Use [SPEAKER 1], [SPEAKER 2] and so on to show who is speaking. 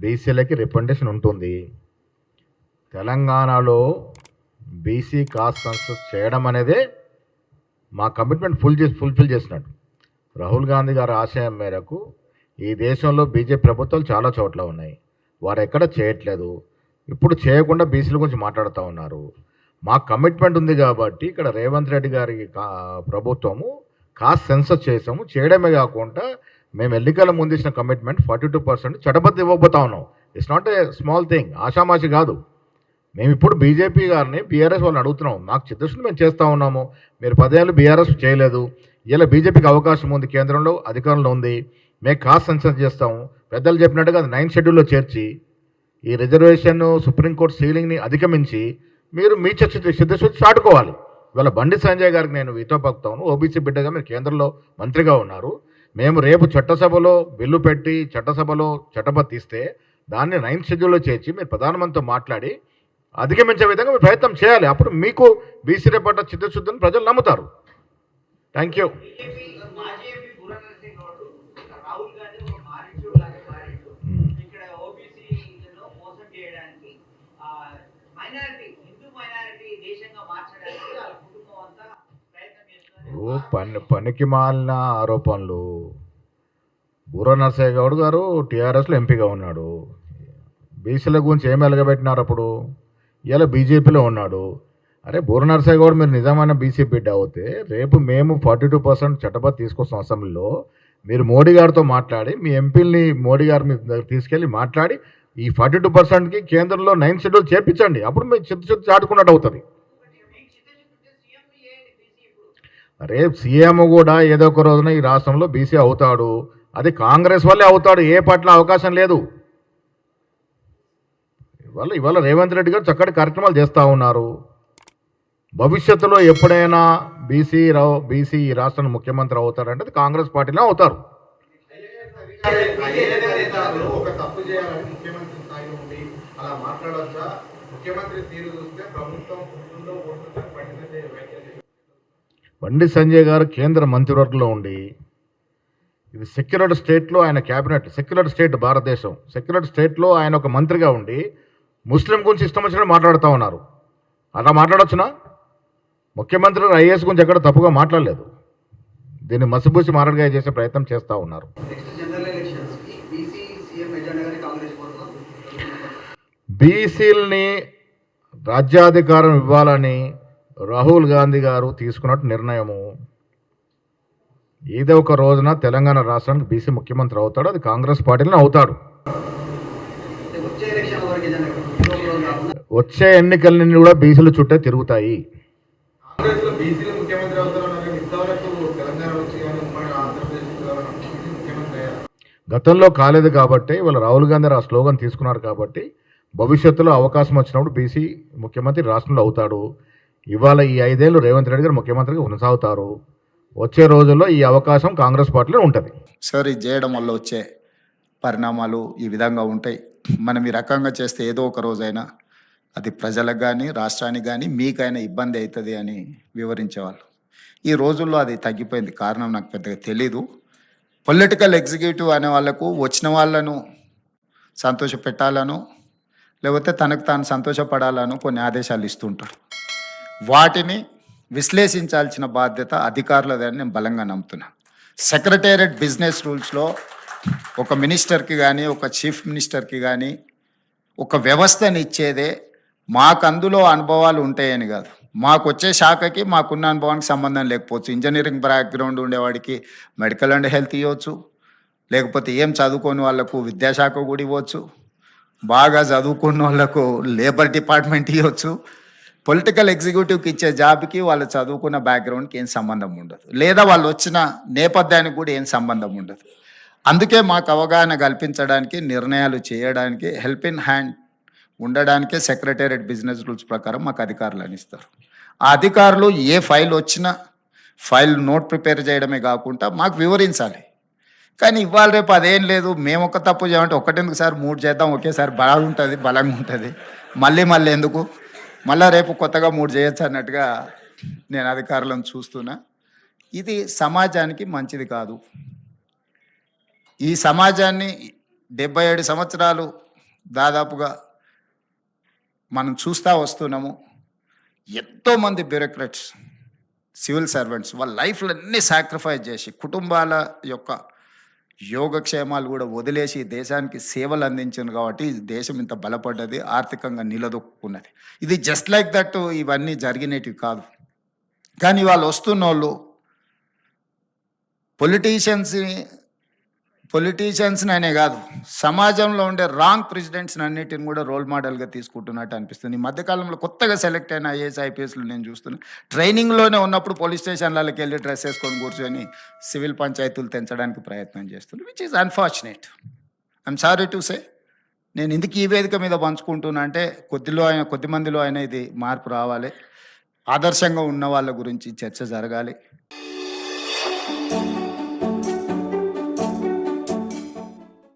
[SPEAKER 1] బీసీలకి రిప్రజెంటేషన్ ఉంటుంది. తెలంగాణలో బీసీ కాస్ట్ సెన్సస్ చేయడం అనేదే మా కమిట్మెంట్ ఫుల్ఫిల్ చేసినట్టు. రాహుల్ గాంధీ గారి ఆశయం మేరకు ఈ దేశంలో బీజేపీ ప్రభుత్వాలు చాలా చోట్ల ఉన్నాయి, వారు ఎక్కడ చేయట్లేదు. ఇప్పుడు చేయకుండా బీసీల గురించి మాట్లాడుతూ ఉన్నారు. మా కమిట్మెంట్ ఉంది కాబట్టి ఇక్కడ రేవంత్ రెడ్డి గారి ప్రభుత్వము కాస్ట్ సెన్సస్ చేసాము. చేయడమే కాకుండా మేము ఎన్నికల ముందు ఇచ్చిన కమిట్మెంట్ 42% చట్టబద్ధ ఇవ్వబోతా ఉన్నాం. It's not a small thing, ఆషామాషి కాదు. మేము ఇప్పుడు బీజేపీ గారిని బీఆర్ఎస్ వాళ్ళని అడుగుతున్నాం, మాకు చిత్తశుద్ధి మేము చేస్తూ ఉన్నాము, మీరు 10 ఏళ్ళు బీఆర్ఎస్ చేయలేదు, ఇలా బీజేపీకి అవకాశం ఉంది, కేంద్రంలో అధికారంలో ఉంది, మేము కాస్ట్ సెన్సస్ చేస్తాము. పెద్దలు చెప్పినట్టుగా అది 9th షెడ్యూల్లో చేర్చి ఈ రిజర్వేషన్ సుప్రీంకోర్టు సీలింగ్ని అధిగమించి మీరు మీ చిత్తశుద్ధి చాటుకోవాలి. ఇవాళ బండి సంజయ్ గారికి నేను వీతో పలుకుతాను, ఓబీసీ బిడ్డగా మీరు కేంద్రంలో మంత్రిగా ఉన్నారు. మేము రేపు చట్టసభలో బిల్లు పెట్టి చట్టసభలో చట్టబద్ధ తీస్తే దాన్ని 9th షెడ్యూల్లో చేర్చి మీరు ప్రధానమంత్రితో మాట్లాడి అధిగమించే విధంగా మీరు ప్రయత్నం చేయాలి. అప్పుడు మీకు బీసీల పట్ల చిత్తశుద్ధిని ప్రజలు నమ్ముతారు. Thank you. పనికి మాలిన ఆరోపణలు. బూర నరసయ్య గౌడ్ గారు టీఆర్ఎస్లో ఎంపీగా ఉన్నాడు, బీసీల గురించి ఏమి వెలగబెట్టినారు అప్పుడు? ఇలా బీజేపీలో ఉన్నాడు. అరే బూర నరసయ్య గౌడ్ మీరు నిజమైన బీసీ బిడ్డ అవుతే రేపు మేము 42% చట్టబద్ధ తీసుకొస్తాం అసెంబ్లీలో. మీరు మోడీ గారితో మాట్లాడి మీ ఎంపీలని మోడీ గారి మీద తీసుకెళ్ళి మాట్లాడి ఈ 42%కి కేంద్రంలో 9th షెడ్యూల్ చేర్పించండి. అప్పుడు మీరు చిత్తశుద్ధి చాటుకున్నట్టు అవుతుంది. రేపు సీఎం కూడా ఏదో ఒక రోజున ఈ రాష్ట్రంలో బీసీ అవుతాడు, అది కాంగ్రెస్ వల్లే అవుతాడు, ఏ పట్ల అవకాశం లేదు. ఇవాళ రేవంత్ రెడ్డి గారు చక్కటి కార్యక్రమాలు చేస్తూ ఉన్నారు. భవిష్యత్తులో ఎప్పుడైనా బీసీ ఈ రాష్ట్రానికి ముఖ్యమంత్రి అవుతారంటే అది కాంగ్రెస్ పార్టీలో అవుతారు. బండి సంజయ్ గారు కేంద్ర మంత్రివర్గంలో ఉండి, ఇది సెక్యులర్ స్టేట్లో ఆయన క్యాబినెట్, సెక్యులర్ స్టేట్ భారతదేశం, సెక్యులర్ స్టేట్లో ఆయన ఒక మంత్రిగా ఉండి ముస్లిం గురించి ఇష్టం వచ్చినట్టు మాట్లాడుతూ ఉన్నారు. అలా మాట్లాడొచ్చునా? ముఖ్యమంత్రి ఐఏఎస్ గురించి ఎక్కడ తప్పుగా మాట్లాడలేదు. దీన్ని మసిబూసి మారడిగా చేసే ప్రయత్నం చేస్తూ ఉన్నారు. బీసీలని రాజ్యాధికారం ఇవ్వాలని రాహుల్ గాంధీ గారు తీసుకున్నట్టు నిర్ణయము. ఏదో ఒక రోజున తెలంగాణ రాష్ట్రానికి బీసీ ముఖ్యమంత్రి అవుతాడు, అది కాంగ్రెస్ పార్టీలో అవుతాడు. వచ్చే ఎన్నికలన్నీ కూడా బీసీలు చుట్టే తిరుగుతాయి. గతంలో కాలేదు కాబట్టి ఇవాళ రాహుల్ గాంధీ ఆ స్లోగన్ తీసుకున్నారు కాబట్టి భవిష్యత్తులో అవకాశం వచ్చినప్పుడు బీసీ ముఖ్యమంత్రి రాష్ట్రంలో అవుతాడు. ఇవాళ ఈ 5 ఏళ్ళు రేవంత్ రెడ్డి గారు ముఖ్యమంత్రిగా కొనసాగుతారు. వచ్చే రోజుల్లో ఈ అవకాశం కాంగ్రెస్ పార్టీలో ఉంటుంది.
[SPEAKER 2] సార్ ఇది చేయడం వల్ల వచ్చే పరిణామాలు ఈ విధంగా ఉంటాయి. మనం ఈ రకంగా చేస్తే ఏదో ఒక రోజైనా అది ప్రజలకు కానీ రాష్ట్రానికి కానీ మీకైనా ఇబ్బంది అవుతుంది అని వివరించేవాళ్ళు. ఈ రోజుల్లో అది తగ్గిపోయింది. కారణం నాకు పెద్దగా తెలీదు. పొలిటికల్ ఎగ్జిక్యూటివ్ అనే వాళ్ళకు వచ్చిన వాళ్ళను సంతోష పెట్టాలను లేకపోతే తనకు తాను సంతోషపడాలను కొన్ని ఆదేశాలు ఇస్తుంటాడు. వాటిని విశ్లేషించాల్సిన బాధ్యత అధికారులదని నేను బలంగా నమ్ముతున్నాను. సెక్రటేరియట్ బిజినెస్ రూల్స్లో ఒక మినిస్టర్కి కానీ ఒక చీఫ్ మినిస్టర్కి కానీ ఒక వ్యవస్థని ఇచ్చేదే మాకు అందులో అనుభవాలు ఉంటాయని కాదు. మాకు వచ్చే శాఖకి మాకున్న అనుభవానికి సంబంధం లేకపోవచ్చు. ఇంజనీరింగ్ బ్యాక్గ్రౌండ్ ఉండేవాడికి మెడికల్ అండ్ హెల్త్ ఇవ్వచ్చు, లేకపోతే ఏం చదువుకోని వాళ్ళకు విద్యాశాఖ కూడా ఇవ్వచ్చు, బాగా చదువుకున్న వాళ్ళకు లేబర్ డిపార్ట్మెంట్ ఇవ్వచ్చు. పొలిటికల్ ఎగ్జిక్యూటివ్కి ఇచ్చే జాబ్కి వాళ్ళు చదువుకున్న బ్యాక్గ్రౌండ్కి ఏం సంబంధం ఉండదు, లేదా వాళ్ళు వచ్చిన నేపథ్యానికి కూడా ఏం సంబంధం ఉండదు. అందుకే మాకు అవగాహన కల్పించడానికి, నిర్ణయాలు చేయడానికి, హెల్ప్ ఇన్ హ్యాండ్ ఉండడానికే సెక్రటేరియట్ బిజినెస్ రూల్స్ ప్రకారం మాకు అధికారులు అనిస్తారు. ఆ అధికారులు ఏ ఫైల్ వచ్చినా ఫైల్ నోట్ ప్రిపేర్ చేయడమే కాకుండా మాకు వివరించాలి. కానీ ఇవాళ రేపు అదేం లేదు. మేము ఒక తప్పు చేయమంటే ఒకటెందుకు సార్ 3 చేద్దాం, ఒకేసారి బాగుంటుంది, బలంగా ఉంటుంది, మళ్ళీ ఎందుకు, మళ్ళీ రేపు కొత్తగా 3 చేయొచ్చు అన్నట్టుగా నేను అధికారులను చూస్తున్నా. ఇది సమాజానికి మంచిది కాదు. ఈ సమాజాన్ని 77 సంవత్సరాలు దాదాపుగా మనం చూస్తూ వస్తున్నాము. ఎంతోమంది బ్యూరోక్రాట్స్, సివిల్ సర్వెంట్స్ వాళ్ళ లైఫ్‌లు అన్నీ సాక్రిఫైస్ చేసి, కుటుంబాల యొక్క యోగక్షేమాలు కూడా వదిలేసి దేశానికి సేవలు అందించారు కాబట్టి ఈ దేశం ఇంత బలపడ్డది, ఆర్థికంగా నిలదొక్కున్నది. ఇది జస్ట్ లైక్ దట్ ఇవన్నీ జరిగినటివి కాదు. కానీ వాళ్ళు వస్తున్నోళ్ళు పొలిటీషియన్స్‌ని అనే కాదు, సమాజంలో ఉండే రాంగ్ ప్రెసిడెంట్స్‌ని అన్నిటిని కూడా రోల్ మోడల్‌గా తీసుకుంటున్నట్టు అనిపిస్తుంది. ఈ మధ్యకాలంలో కొత్తగా సెలెక్ట్ అయిన ఐఏఎస్, ఐపీఎస్‌లు నేను చూస్తున్నా. ట్రైనింగ్‌లోనే ఉన్నప్పుడు పోలీస్ స్టేషన్‌లకి వెళ్ళి డ్రెస్ వేసుకొని కూర్చొని సివిల్ పంచాయతీలు తెంచడానికి ప్రయత్నం చేస్తున్నారు. Which is unfortunate. I'm sorry to say. నేను ఎందుకు ఈ వేదిక మీద పంచుకుంటున్నా అంటే కొద్ది మందిలో అయినా ఇది మార్పు రావాలి. ఆదర్శంగా ఉన్న వాళ్ళ గురించి చర్చ జరగాలి.